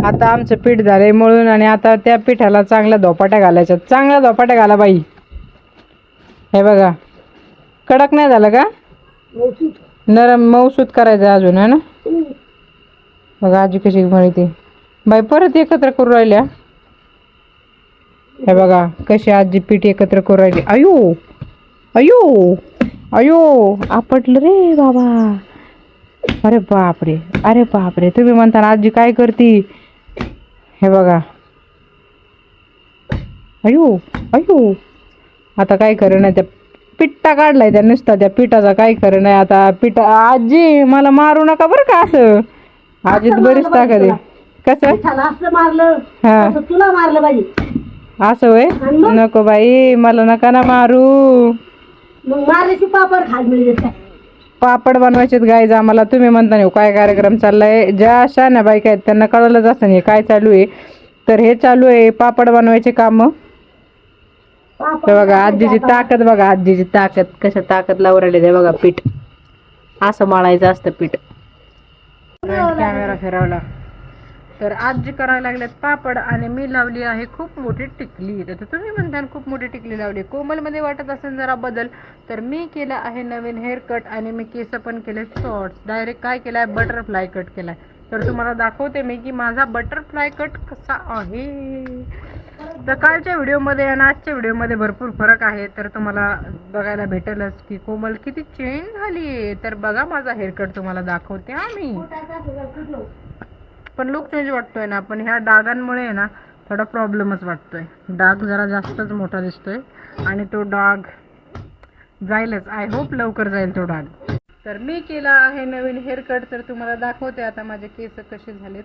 आता आमचं पीठ झालंय मळून आणि आता त्या पिठाला चांगल्या धोपाट्या घालायच्या. चांगल्या धोपाट्या घाला बाई. हे बघा कडक नाही झालं का? नरम मऊसूत करायचं अजून है ना. बघा आजी कशी मळते बाई. परत एकत्र करू राहिल्या. हे बघा कशी आजी पीठ एकत्र करू राहिली. अयो अयो अयो आपटलं रे बाबा. अरे बापरे अरे बापरे. तुम्ही म्हणता आजी काय करती. हे बघा अयो अयो. आता काय खरं नाही. त्या पिट्टा काढलाय त्या नुसता त्या पिठाचा काय खरं नाही. आता पिठा आजी मला मारू नका बरं का असं. आजीत बरीच ताकद आहे. कसं मारलं हा तुला मारलं पाहिजे असं होय. नको बाई मला नका ना मारू. मग मारायची पापड खाल मिळते. पापड बनवायचेत गाईज आम्हाला. तुम्ही म्हणता नाही काय कार्यक्रम चाललाय. ज्या शान्या बायका आहेत त्यांना कळलंच असं नाही काय चालू आहे. तर हे चालू आहे पापड बनवायचे काम. हे बघा आजीची ताकद. बघा आजीची ताकद कशा ताकद लावून राहिली ते बघा. पीठ असं मळायचं असतं पीठ. कॅमेरा फिरवला तर आजी करायला लागल्यात पापड आणि मी लावली आहे खूप मोठी टिकली. तर तुम्ही म्हणता खूप मोठी टिकली लावली. कोमलमध्ये वाटत असेल जरा बदल. तर मी केला आहे नवीन हेअर कट आणि मी केस पण केले शॉर्ट्स. डायरेक्ट काय केलाय बटरफ्लाय कट केलाय. तर तुम्हाला दाखवते मी की माझा बटरफ्लाय कट कसा आहे. तर कालच्या व्हिडिओमध्ये आणि आजच्या व्हिडिओमध्ये भरपूर फरक आहे. तर तुम्हाला बघायला भेटेलच की कोमल किती चेंज झाली. तर बघा माझा हेअर कट तुम्हाला दाखवते आम्ही. पण लुक चेंज वाटतोय ना. पण ह्या डागांमुळे आहे ना थोडा प्रॉब्लेमच वाटतोय. डाग जरा जास्तच मोठा दिसतोय आणि तो डाग जाईलच. आय होप लवकर जाईल तो डाग. तर मी केला आहे नवीन हेअर कट. तर तुम्हाला दाखवते आता माझे केस कसे झालेत.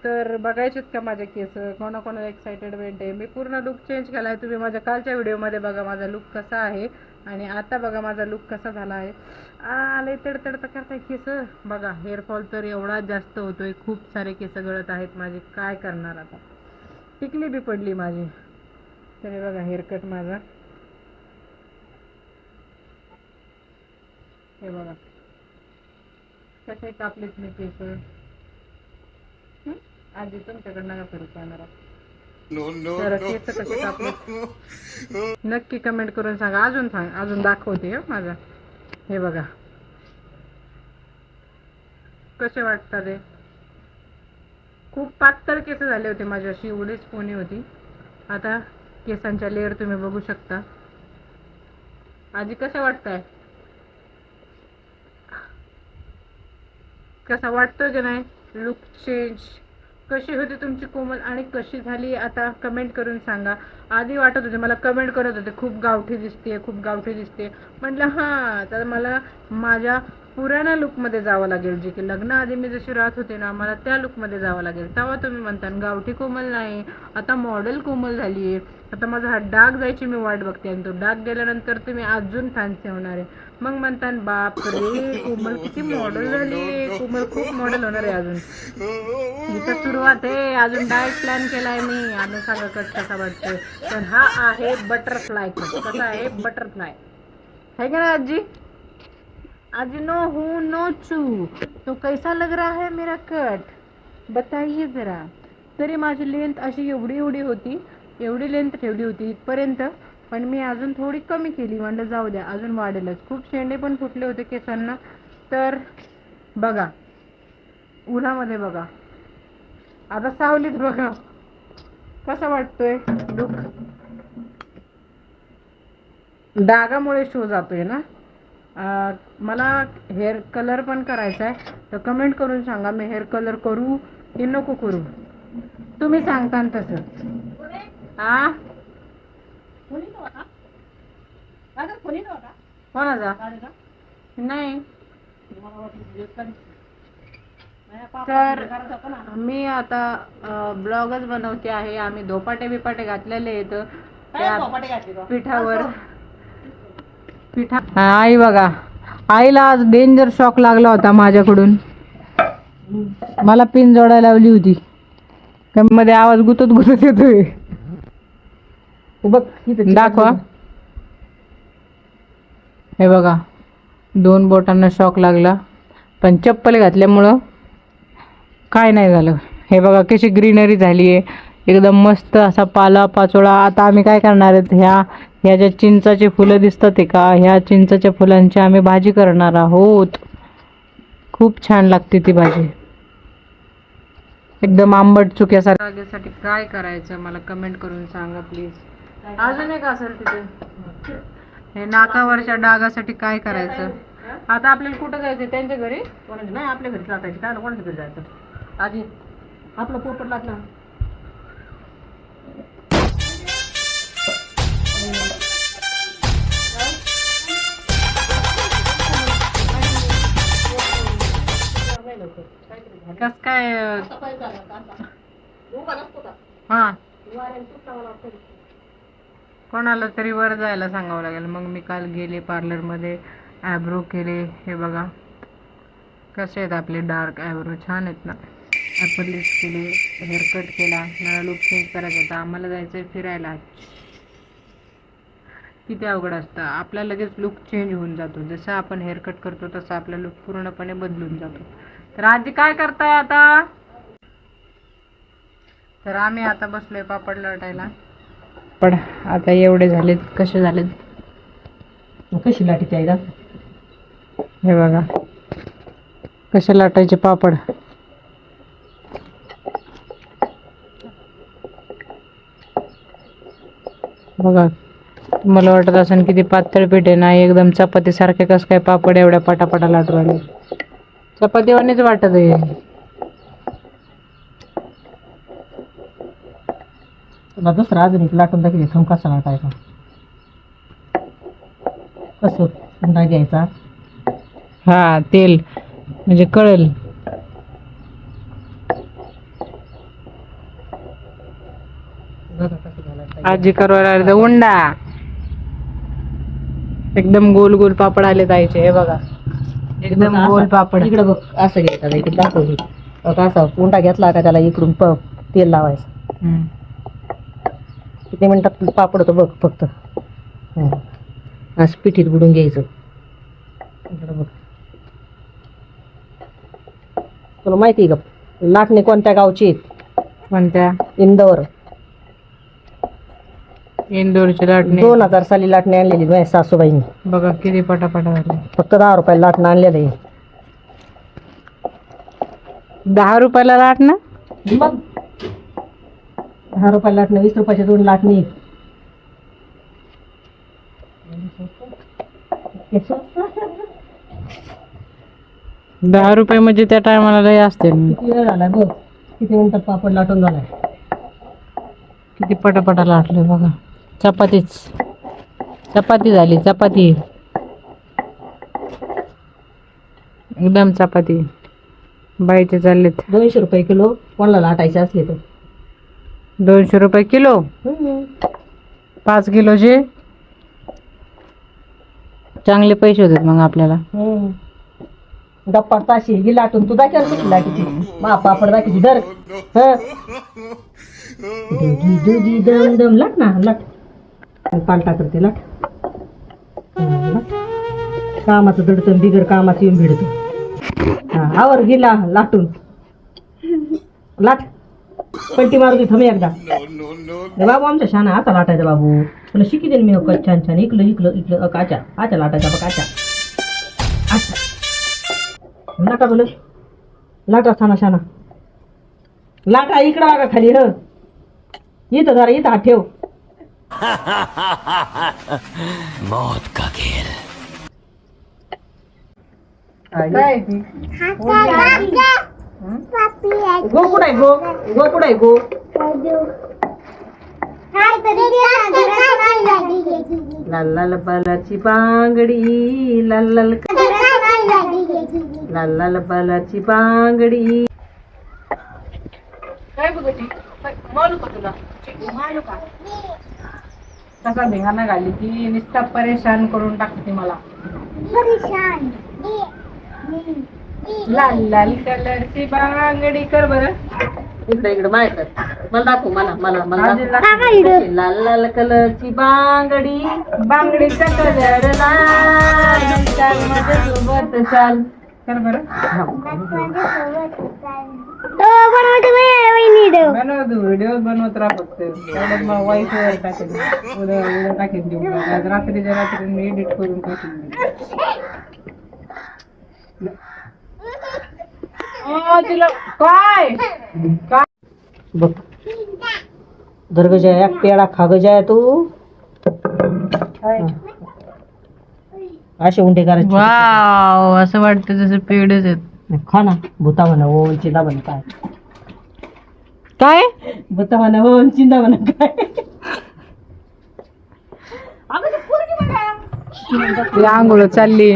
तर बघायचेत का माझे केस. कोणाकोणाला एक्साइटेडमेंट आहे. मी पूर्ण लुक चेंज केला आहे. तुम्ही माझ्या कालच्या व्हिडिओमध्ये बघा माझा लुक कसा आहे आणि आता बघा माझा लुक कसा झाला आहे. लय तडतड तर करताय केस. बघा हेअरफॉल तर एवढा जास्त होतोय. खूप सारे केस गळत आहेत माझे. काय करणार आता. टिकली बी पडली माझी. तर हे बघा हेअरकट माझा. हे बघा कसे कापलेत मी केस. आधी तुमच्याकडनं का करू कॅमेरा. तर केस कसे कापले नक्की कमेंट करून सांगा. अजून दाखवते माझा. हे बघा कसे वाटतात ते. खूप पातळ केस झाले होते माझे. अशी एवढीच पोनी होती. आता केसांच्या लेअर तुम्ही बघू शकता. आजी कसं वाटतंय. कसा वाटतोय की नाही लुक चेंज. कशी होती तुमची कोमल आणि कशी झाली आता कमेंट करून सांगा. आधी वाटत होते मला कमेंट करत होते खूप गावठी दिसते खूप गावठी दिसते. म्हटलं हां तर मला माझ्या पुराण्या लुकमध्ये जावं लागेल. जे की लग्नाआधी मी जशी राहत होते ना मला त्या लुकमध्ये जावं लागेल. तेव्हा तुम्ही म्हणता गावठी कोमल नाही आता मॉडेल कोमल झाली आहे. आता माझा हा डाग जायची मी वाट बघते आणि तो डाग गेल्यानंतर तुम्ही अजून फॅन्सी होणार आहे. मग म्हणता बाप रे कोमल किती मॉडेल झाली. कोमल खूप मॉडेल होणार आहे अजून. इथं सुरुवात आहे. अजून डाएट प्लॅन केलाय मी. आणि सांगा कट कसा वाटतोय. तर हा आहे बटरफ्लाय कट. कसा आहे बटरफ्लाय है का ना आजी. आजी नो हूँ नो चू. तो कैसा लग रहा है मेरा कट बताइए जरा. तरी माझी लेंथ अशी एवढी होती. एवढी लेंथ ठेवली होती इथपर्यंत. पण मी अजून थोडी कमी केली. म्हणलं जाऊ द्या अजून वाढेलच. खूप शेंडे पण फुटले होते केसांना. तर बघा उन्हामध्ये बघा. आता सावलीत बघा कसा वाटतोय लुक. डागामुळे शो जातोय ना. मला हेअर कलर पण करायचा आहे. तर कमेंट करून सांगा मी हेअर कलर करू की नको करू. तुम्ही सांगता तसं. हा कोणाचा नाही. तर मी आता ब्लॉगच बनवते आहे. आम्ही धोपाटे बिपाटे घातलेले आहेत त्या पिठावर. आई बघा आईला आज डेंजर शॉक लागला होता माझ्याकडून. मला पिन जोडायला लावली होती. मध्ये आवाज गुतत येतोय. दाखवा. हे बघा 2 बोटांना शॉक लागला. पण चप्पल घातल्यामुळं काय नाही झालं. हे बघा कशी ग्रीनरी झाली आहे, एकदम मस्त असा पाला पाचोळा. आता आम्ही काय करणार आहेत, ह्या ज्या चिंचाचे फुलं दिसतात ते का, ह्या चिंचाच्या फुलांची आम्ही भाजी करणार आहोत. खूप छान लागते ती भाजी, एकदम आंबट चुक्यासाठी. काय करायचं मला कमेंट करून सांगा प्लीज. अजून एक असेल तिथे, हे नाकावरच्या डागासाठी काय करायचं. आता आपल्याला कुठं जायचं, त्यांच्या घरी? कोणाच्या नाही, आपल्या घरी लाटायची. काय कोणाच्या घरी जायचं आधी, आपलं पोपट लागला. कस काय हा, कोणाला तरी वर जायला सांगावं लागेल. मग मी काल गेले पार्लरमध्ये, ॲब्रो केले. हे बघा कसे आहेत आपले डार्क ॲब्रो, छान आहेत ना. ॲपर लिप्स केले, हेअरकट केला. मला लुक चेंज करायचा होता. आम्हाला जायचं आहे फिरायला. किती अवघड असतं, आपला लगेच लुक चेंज होऊन जातो. जसं आपण हेअरकट करतो तसं आपला लुक पूर्णपणे बदलून जातो. तर आजी काय करताय आता? तर आम्ही आता बसलोय पापड लाटायला. पण आता एवढे झालेत, कसे झालेत, कशी लाटी चाਹੀदा. हे बघा कसे लाटायचे पापड. बघा, मला वाटत असेल किती पातळ पीठ आहे ना, एकदम चपाती सारखे. कस काय पापड एवढ्या पटापटा लाटू राहिले, चपातीवानीच वाटत आहे. तुला दुसरा अजून एक लाटून दाखवते, थंब कसा लाटायचा. कसं पुन्हा घ्यायचा. हा, तेल म्हणजे कळल. आजी करवायला उंडा, एकदम गोल गोल पापड आले जायचे. हे बघा एकदम गोल पापड. इकडे बघ, असं घ्यायचं, इकडे दाखवली. असा पुंडा घेतला का त्याला इकडून तेल लावायचं. किती मिनिटात पापड होतो बघ फक्त. असं पिठीत बुडून घ्यायचं. इकडे बघ, तुला माहिती आहे का लाटणे कोणत्या गावची आहेत? कोणत्या? इंदोर. इंदोरची लाटणे 2000 साली लाटणे आणलेली माझ्या सासूबाईंनी. बघा किती पटापटा झाले. फक्त 10 रुपयाला लाटणं आणलेलं आहे. 10 रुपयाला लाटणं? मग 10 रुपयाला लाटणं, 20 रुपयाच्या 2 लाटणी. 10 रुपये म्हणजे त्या टायमाला लय असते. किती वेळ झाला बघ, किती मिनिटात पापड लाटून झालाय. किती पटापटा लाटले बघा. चपाती झाली, चपाती एकदम चपाती. बाईचे चाललेत 200 रुपये किलो कोणाला लाटायचे असले तर. 200 रुपये किलो. 5 किलोचे चांगले पैसे होतात मग आपल्याला. गप्पा ताशी ही लाटून तू दाखव किती लाटी. मा पापड दाखवची धर. दुधी दम दम लाट ना, लाट. पालटा करते, लाट. कामाचं दडतं बिगर कामाचं येऊन भिडतो. आवर गेला लाटून, लाट. पलटी मारू दे थमे एकदा. बाबू आमच्या शाना आता लाटायचा बाबू. तुला शिकी देईन मी छान छान. इकलं इकलं इकलं काचा आचा लाटायचा बघ. काचा लाटा बोल, लाटा छाना शाना लाटा. इकडं बघा खाली. इथं जरा इथं हात ठेव. मौत का खेळ. गो कुठे गो, गो कुठे गो. लाल लाल बालाची बांगडी, लाल लाल लाल लाल बालाची बांगडी. काय बघती मालू का तुला? मालू का? कसा धिंगाणा घाली ती, नुसता परेशान करून टाकते मला. लाल लाल कलरची बांगडी कर बरं. इकडे इकडे माहित मला दाखव. मला लाल लाल कलरची बांगडी, बांगडीचा कलर लाल, चाल माझ्या सोबत चाल कर बरं. बनवतो व्हिडिओ बनवत राहा फक्त तेवढ्यात मग वाईफ वर टाकेन उद्या उद्या टाकेन देऊ आज रात्रीच्या रात्री मी एडिट करून टाकेन तिला काय बघ धर ग जया पेढा खा ग जया तू असे उंडे करायचे वाव असं वाटतं जसं पेढच आहेत खा ना भूता म्हणा ओन चिंता म्हणा काय काय भूता म्हणा ओन चिंता म्हणा काय अगं ते पोरगी बघा. तिला आंघोळ चालली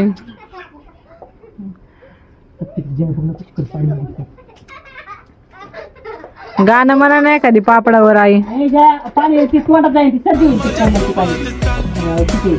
गाणं म्हणा नाही एखादी पापडावर आई ए, जया, पाणी ती तोंडात जाईल ती सर्दी होईल ती तोंडाची पाणी. किती?